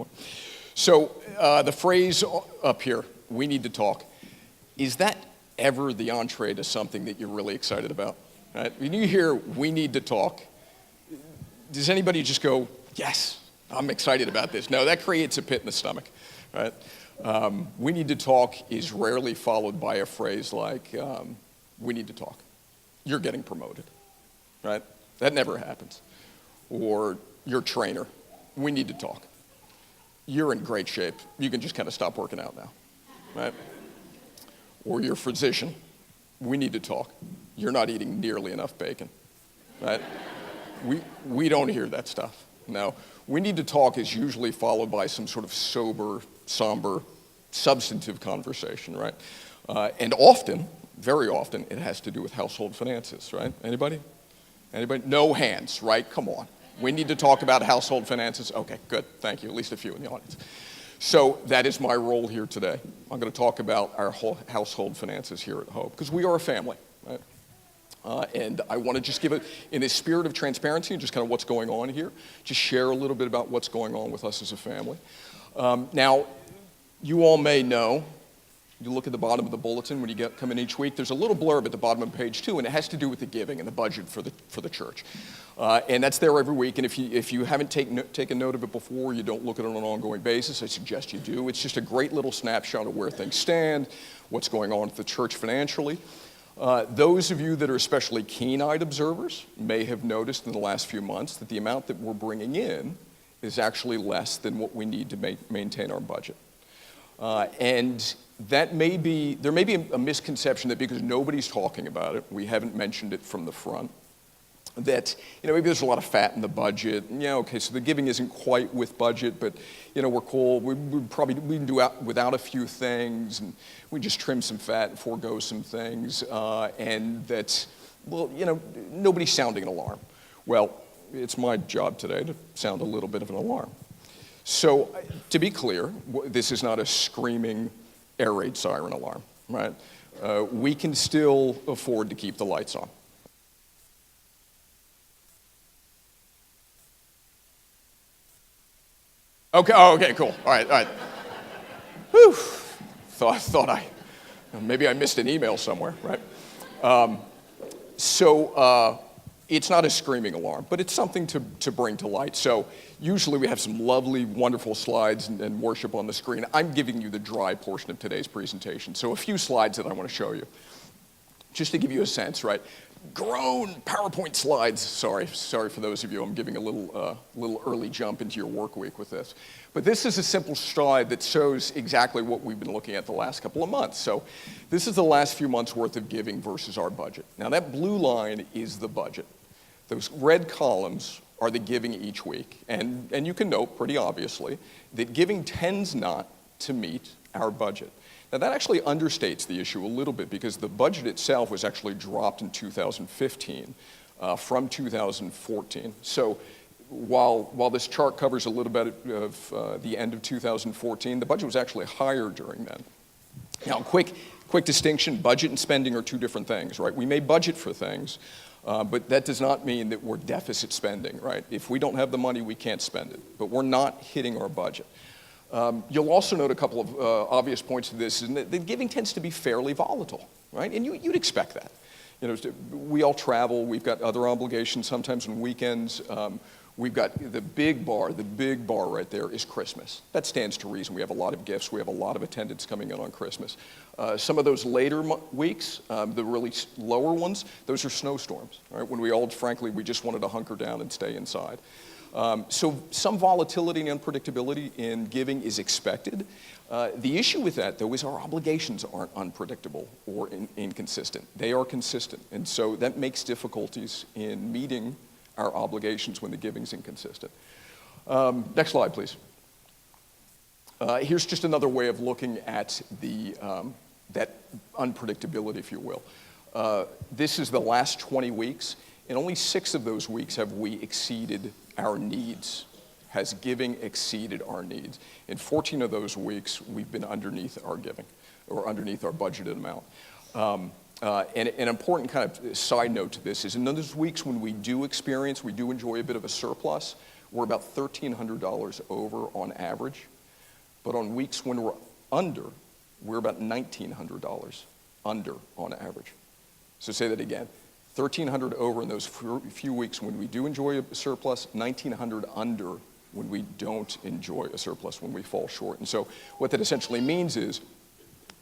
PowerPoint. So the phrase up here, we need to talk, is that ever the entree to something that you're really excited about? Right? When you hear we need to talk, does anybody just go, yes, I'm excited about this? No, that creates a pit in the stomach, right? We need to talk is rarely followed by a phrase like, we need to talk. You're getting promoted, right? That never happens. Or your trainer, we need to talk. You're in great shape. You can just kind of stop working out now, right? Or your physician, we need to talk. You're not eating nearly enough bacon, right? We don't hear that stuff. No, we need to talk is usually followed by some sort of sober, somber, substantive conversation, right? And often, very often, it has to do with household finances, right? Anybody? Anybody? No hands, right? Come on. We need to talk about household finances. Okay, good. Thank you. At least a few in the audience. So that is my role here today. I'm going to talk about our whole household finances here at Hope, because we are a family, right? And I want to just give it, in the spirit of transparency and just kind of what's going on here, just share a little bit about what's going on with us as a family. Now, you all may know, you look at the bottom of the bulletin when you come in each week, there's a little blurb at the bottom of page 2, and it has to do with the giving and the budget for the church. And that's there every week, and if you haven't taken note of it before, you don't look at it on an ongoing basis, I suggest you do. It's just a great little snapshot of where things stand, what's going on with the church financially. Those of you that are especially keen-eyed observers may have noticed in the last few months that the amount that we're bringing in is actually less than what we need to maintain our budget. And there may be a misconception that because nobody's talking about it, we haven't mentioned it from the front, that, maybe there's a lot of fat in the budget. Yeah, okay, so the giving isn't quite with budget, but, we're cool. We can do without a few things, and we just trim some fat and forego some things, and that, nobody's sounding an alarm. Well, it's my job today to sound a little bit of an alarm. So, to be clear, this is not a screaming air raid siren alarm, right? We can still afford to keep the lights on. Okay, okay, cool. All right. Whew. Thought maybe I missed an email somewhere, right? It's not a screaming alarm, but it's something to bring to light. So usually we have some lovely, wonderful slides and worship on the screen. I'm giving you the dry portion of today's presentation. So a few slides that I want to show you, just to give you a sense, right? Grown PowerPoint slides. Sorry for those of you. I'm giving a little early jump into your work week with this. But this is a simple slide that shows exactly what we've been looking at the last couple of months. So this is the last few months worth of giving versus our budget. Now that blue line is the budget. Those red columns are the giving each week. And you can note pretty obviously that giving tends not to meet our budget. Now that actually understates the issue a little bit because the budget itself was actually dropped in 2015 from 2014. So while this chart covers a little bit of the end of 2014, the budget was actually higher during then. Now quick distinction, budget and spending are two different things, right? We may budget for things, but that does not mean that we're deficit spending, right? If we don't have the money, we can't spend it, but we're not hitting our budget. You'll also note a couple of obvious points to this, and that giving tends to be fairly volatile, right? And you'd expect that. We all travel, we've got other obligations, sometimes on weekends. We've got the big bar right there is Christmas. That stands to reason. We have a lot of gifts, we have a lot of attendance coming in on Christmas. Some of those later weeks, the really lower ones, those are snowstorms, right? When we all, frankly, we just wanted to hunker down and stay inside. So some volatility and unpredictability in giving is expected. The issue with that, though, is our obligations aren't unpredictable or inconsistent. They are consistent, and so that makes difficulties in meeting our obligations when the giving's inconsistent. Next slide, please. Here's just another way of looking at that unpredictability, if you will. This is the last 20 weeks. In only 6 of those weeks have we exceeded our needs, has giving exceeded our needs. In 14 of those weeks, we've been underneath our giving, or underneath our budgeted amount. And an important kind of side note to this is in those weeks when we do enjoy a bit of a surplus, we're about $1,300 over on average. But on weeks when we're under, we're about $1,900 under on average. So say that again. 1,300 over in those few weeks when we do enjoy a surplus, 1,900 under when we don't enjoy a surplus, when we fall short. And so what that essentially means is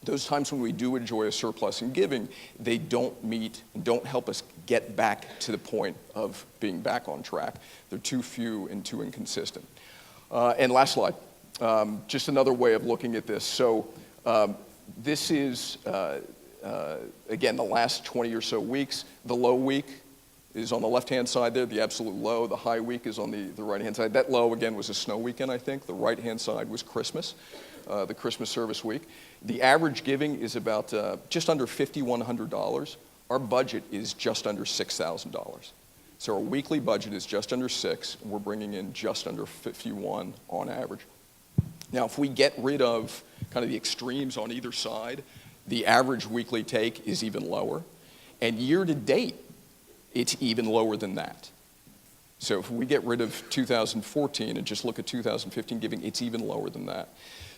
those times when we do enjoy a surplus in giving, they don't meet and don't help us get back to the point of being back on track. They're too few and too inconsistent. And last slide, just another way of looking at this. So this is, again, the last 20 or so weeks. The low week is on the left-hand side there, the absolute low. The high week is on the right-hand side. That low, again, was a snow weekend, I think. The right-hand side was Christmas, the Christmas service week. The average giving is about just under $5,100. Our budget is just under $6,000. So our weekly budget is just under $6,000, and we're bringing in just under $51,000 on average. Now, if we get rid of kind of the extremes on either side, the average weekly take is even lower. And year to date, it's even lower than that. So if we get rid of 2014 and just look at 2015 giving, it's even lower than that.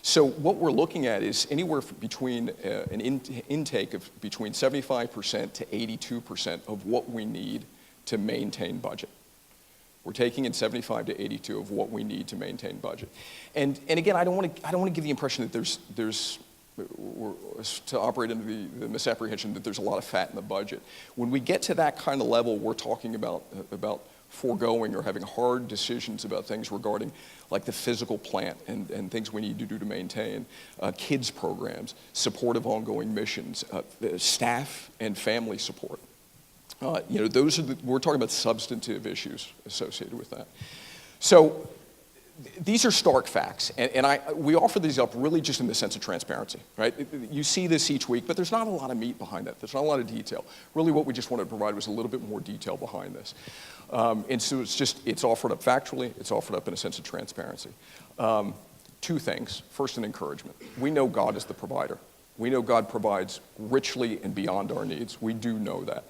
So what we're looking at is anywhere between an intake of between 75% to 82% of what we need to maintain budget. We're taking in 75 to 82 of what we need to maintain budget. And again, I don't want to give the impression that we're to operate into the misapprehension that there's a lot of fat in the budget. When we get to that kind of level, we're talking about foregoing or having hard decisions about things regarding like the physical plant and things we need to do to maintain, kids programs, support of ongoing missions, staff and family support. Those are we're talking about substantive issues associated with that. So these are stark facts, and we offer these up really just in the sense of transparency, right? You see this each week, but there's not a lot of meat behind that. There's not a lot of detail. Really what we just wanted to provide was a little bit more detail behind this. And so it's offered up factually, it's offered up in a sense of transparency. Two things. First, an encouragement. We know God is the provider. We know God provides richly and beyond our needs. We do know that.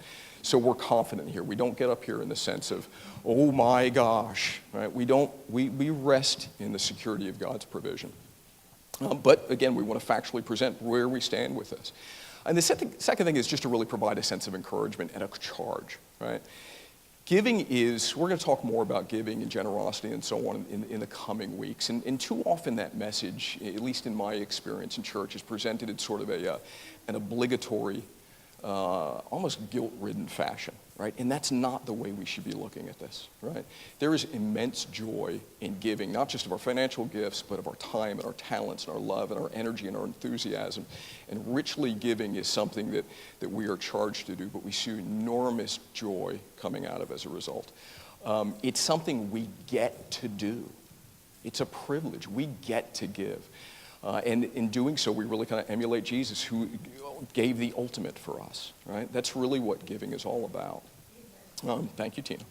So we're confident here. We don't get up here in the sense of, oh my gosh, right? We rest in the security of God's provision. But again, we want to factually present where we stand with this. And the second thing is just to really provide a sense of encouragement and a charge, right? Giving we're going to talk more about giving and generosity and so on in the coming weeks. And too often that message, at least in my experience in church, is presented in sort of an obligatory, almost guilt-ridden fashion, right? And that's not the way we should be looking at this, right? There is immense joy in giving, not just of our financial gifts, but of our time and our talents and our love and our energy and our enthusiasm. And richly giving is something that we are charged to do, but we see enormous joy coming out of as a result. It's something we get to do. It's a privilege. We get to give. And in doing so, we really kind of emulate Jesus, who gave the ultimate for us, right? That's really what giving is all about. Thank you, Tina.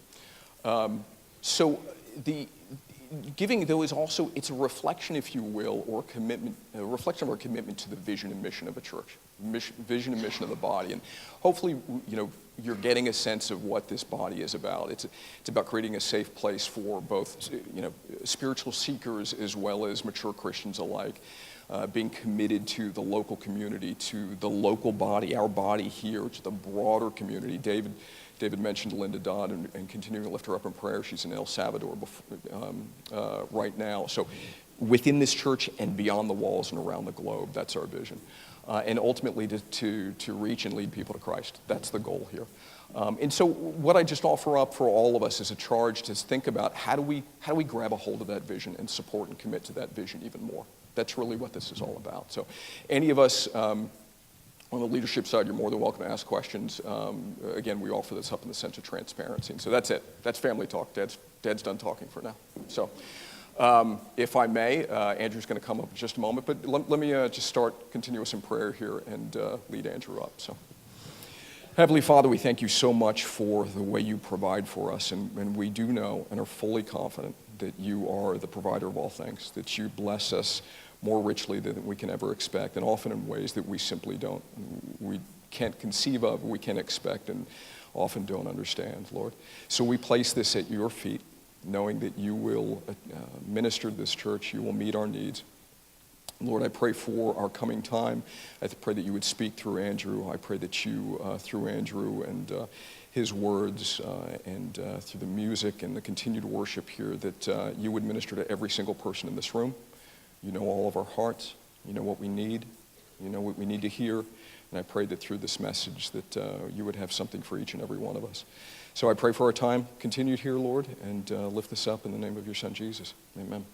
So the giving, though, is also, it's a reflection, if you will, or a reflection of our commitment to the vision and mission of a church, vision and mission of the body. And hopefully, you're getting a sense of what this body is about. It's about creating a safe place for both, spiritual seekers as well as mature Christians alike, being committed to the local community, to the local body, our body here, to the broader community. David mentioned Linda Dodd and continuing to lift her up in prayer. She's in El Salvador right now. So within this church and beyond the walls and around the globe, that's our vision. And ultimately to reach and lead people to Christ. That's the goal here. And so what I just offer up for all of us is a charge to think about how do we grab a hold of that vision and support and commit to that vision even more. That's really what this is all about. So any of us on the leadership side, you're more than welcome to ask questions. Again, we offer this up in the sense of transparency. And so that's it. That's family talk. Dad's done talking for now. So if I may, Andrew's going to come up in just a moment. But let me just continue us in prayer here and lead Andrew up. So, Heavenly Father, we thank you so much for the way you provide for us. And we do know and are fully confident that you are the provider of all things, that you bless us more richly than we can ever expect, and often in ways that we simply we can't conceive of, we can't expect, and often don't understand, Lord. So we place this at your feet. knowing that you will minister to this church, you will meet our needs. Lord, I pray for our coming time. I pray that you would speak through Andrew. I pray that you, through Andrew and his words and through the music and the continued worship here, that you would minister to every single person in this room. You know all of our hearts. You know what we need. You know what we need to hear. And I pray that through this message that you would have something for each and every one of us. So I pray for our time continued here, Lord, and lift this up in the name of your Son, Jesus. Amen.